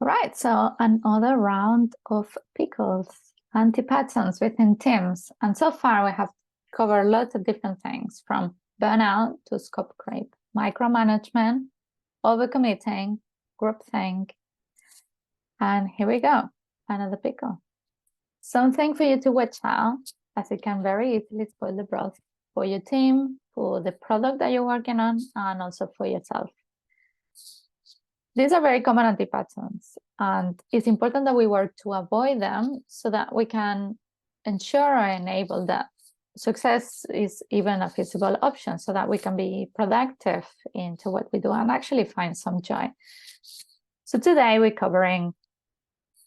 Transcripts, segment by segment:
Right, so another round of pickles, anti-patterns within teams. And so far we have covered lots of different things from burnout to scope creep, micromanagement, overcommitting, groupthink. And here we go, another pickle. Something for you to watch out, as it can very easily spoil the broth for your team, for the product that you're working on, and also for yourself. These are very common anti-patterns, and it's important that we work to avoid them so that we can ensure or enable that success is even a feasible option, so that we can be productive into what we do and actually find some joy. So today we're covering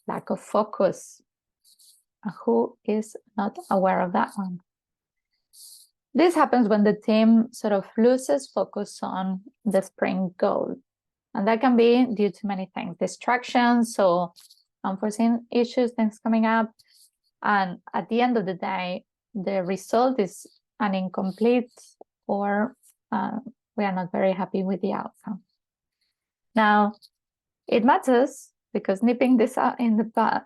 lack of focus. Who is not aware of that one? This happens when the team sort of loses focus on the sprint goal. And that can be due to many things, distractions, so unforeseen issues, things coming up. And at the end of the day, the result is an incomplete, or we are not very happy with the outcome. Now, it matters because nipping this out in the bud,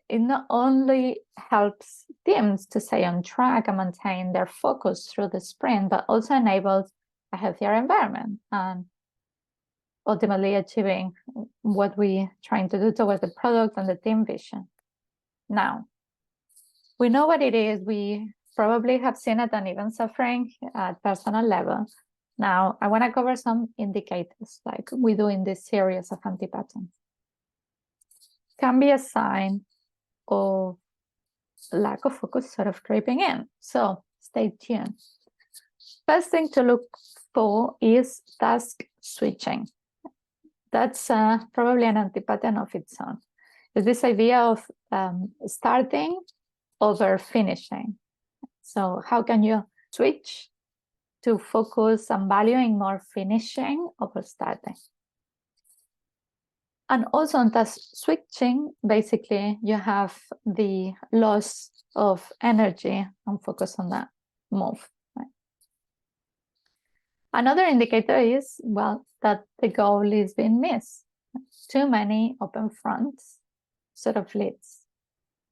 it not only helps teams to stay on track and maintain their focus through the sprint, but also enables a healthier environment and ultimately achieving what we're trying to do towards the product and the team vision. Now, we know what it is. We probably have seen it and even suffering at personal level. Now, I want to cover some indicators like we do in this series of anti-patterns. Can be a sign of lack of focus sort of creeping in. So stay tuned. First thing to look for is task switching. That's probably an anti-pattern of its own. It's this idea of starting over finishing. So how can you switch to focus on valuing more finishing over starting? And also on task switching, basically you have the loss of energy and focus on that move. Right? Another indicator is, well, that the goal is being missed. Too many open fronts sort of leads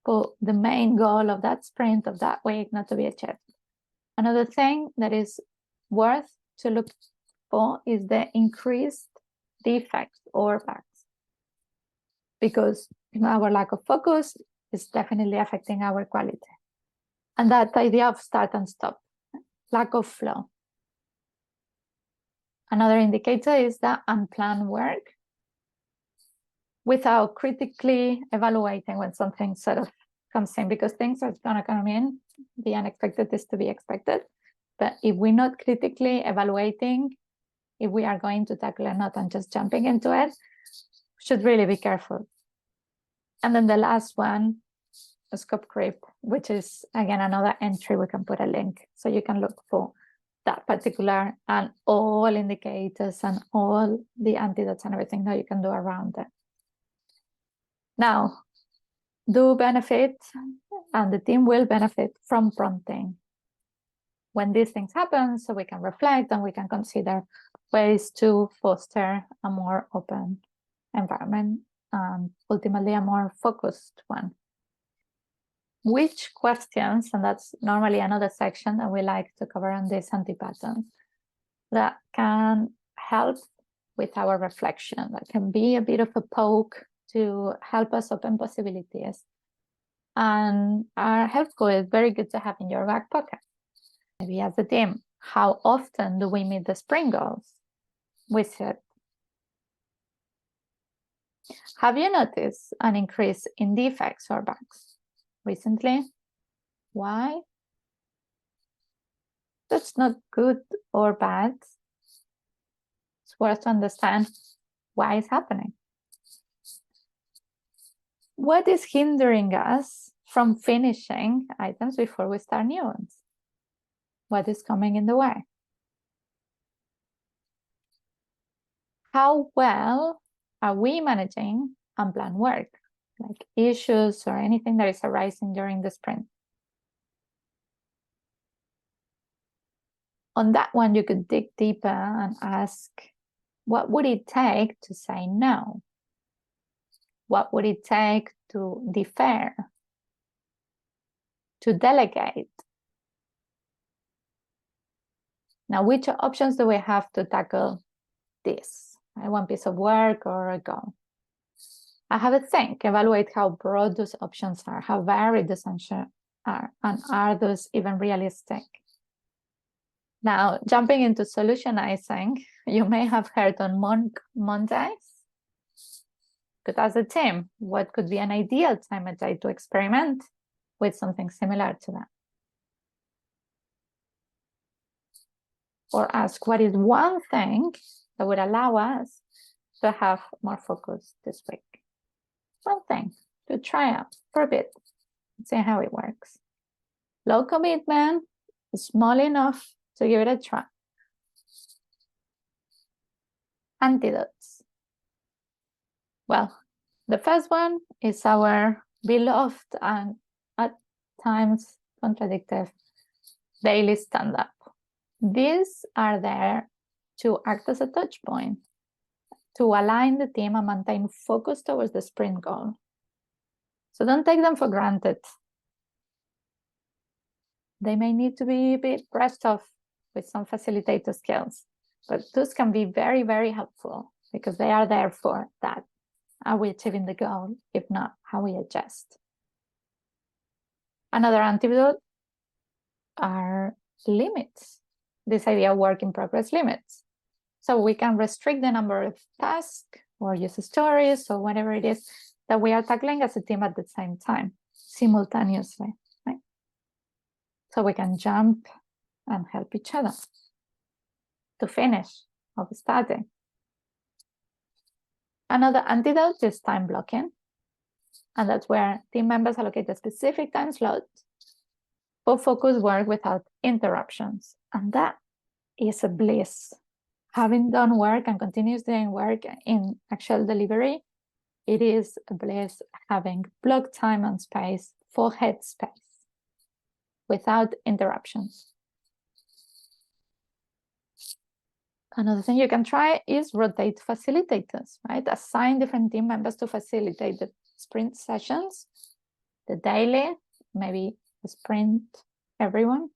for the main goal of that sprint, of that week, not to be achieved. Another thing that is worth to look for is the increased defects or bugs, because our lack of focus is definitely affecting our quality. And that idea of start and stop, lack of flow. Another indicator is that unplanned work without critically evaluating when something sort of comes in, because things are going to come in. The unexpected is to be expected. But if we're not critically evaluating if we are going to tackle or not and just jumping into it, we should really be careful. And then the last one, scope creep, which is again another entry. We can put a link so you can look for that particular and all indicators and all the antidotes and everything that you can do around it. Now, do benefit, and the team will benefit from prompting when these things happen, so we can reflect and we can consider ways to foster a more open environment and ultimately a more focused one. Which questions, and that's normally another section that we like to cover on this anti-pattern, that can help with our reflection, that can be a bit of a poke to help us open possibilities, and are helpful. It's very good to have in your back pocket. Maybe as a team, how often do we meet the sprint goals? We said, have you noticed an increase in defects or bugs recently? Why? That's not good or bad. It's worth to understand why it's happening. What is hindering us from finishing items before we start new ones? What is coming in the way? How well are we managing unplanned work, like issues or anything that is arising during the sprint? On that one, you could dig deeper and ask, what would it take to say no? What would it take to defer, to delegate? Now, which options do we have to tackle this? One piece of work or a goal? I have a think, evaluate how broad those options are, how varied those answers are, and are those even realistic? Now, jumping into solutionizing, you may have heard on Mondays. Could ask the team, what could be an ideal time of day to experiment with something similar to that? Or ask, what is one thing that would allow us to have more focus this week? One thing to try out for a bit, see how it works. Low commitment, small enough to give it a try. Antidotes. Well, the first one is our beloved and at times contradictory daily stand-up. These are there to act as a touch point, to align the team and maintain focus towards the sprint goal. So don't take them for granted. They may need to be a bit brushed off with some facilitator skills, but those can be very, very helpful because they are there for that. Are we achieving the goal? If not, how we adjust. Another antidote are limits. This idea of work in progress limits. So we can restrict the number of tasks or use stories or whatever it is that we are tackling as a team at the same time, simultaneously, right? So we can jump and help each other to finish of starting. Another antidote is time blocking. And that's where team members allocate a specific time slot for focused work without interruptions. And that is a bliss. Having done work and continues doing work in actual delivery, it is a bliss having blocked time and space for head space without interruptions. Another thing you can try is rotate facilitators, right? Assign different team members to facilitate the sprint sessions, the daily, maybe the sprint, everyone.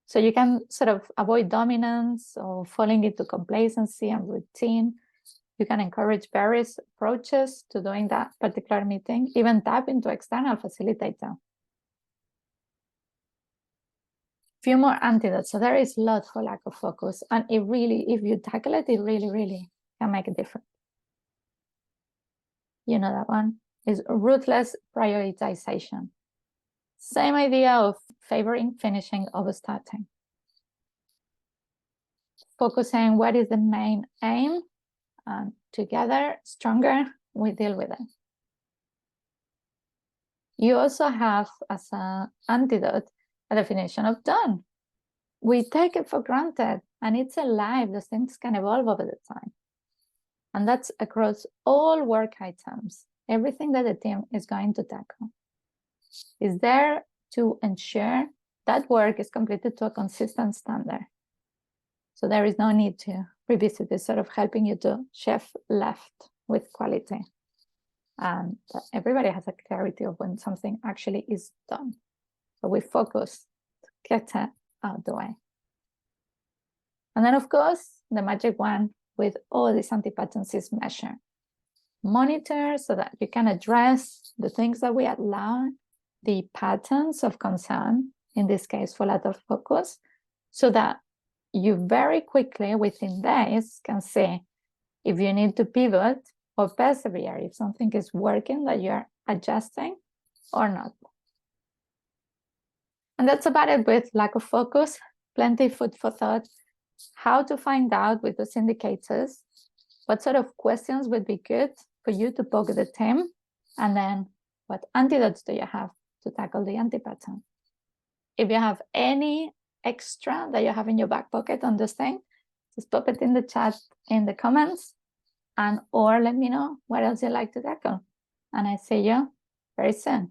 So you can sort of avoid dominance or falling into complacency and routine. You can encourage various approaches to doing that particular meeting, even tap into external facilitator. Few more antidotes. So there is a lot for lack of focus. And it really, if you tackle it, it really, really can make a difference. You know that one is ruthless prioritization. Same idea of favoring finishing over starting. Focusing what is the main aim, and together, stronger, we deal with it. You also have as an antidote a definition of done. We take it for granted, and it's alive. Those things can evolve over the time. And that's across all work items. Everything that the team is going to tackle is there to ensure that work is completed to a consistent standard. So there is no need to revisit this, sort of helping you to chef left with quality. And everybody has a clarity of when something actually is done. So we focus to get it out the way. And then, of course, the magic one with all these anti-patterns is measure. Monitor so that you can address the things that we allow, the patterns of concern, in this case for lack of focus, so that you very quickly, within days, can see if you need to pivot or persevere, if something is working that you're adjusting or not. And that's about it with lack of focus. Plenty of food for thought. How to find out with those indicators what sort of questions would be good for you to poke the team, and then what antidotes do you have to tackle the anti-pattern. If you have any extra that you have in your back pocket on this thing, just pop it in the chat in the comments, and or let me know what else you'd like to tackle. And I see you very soon.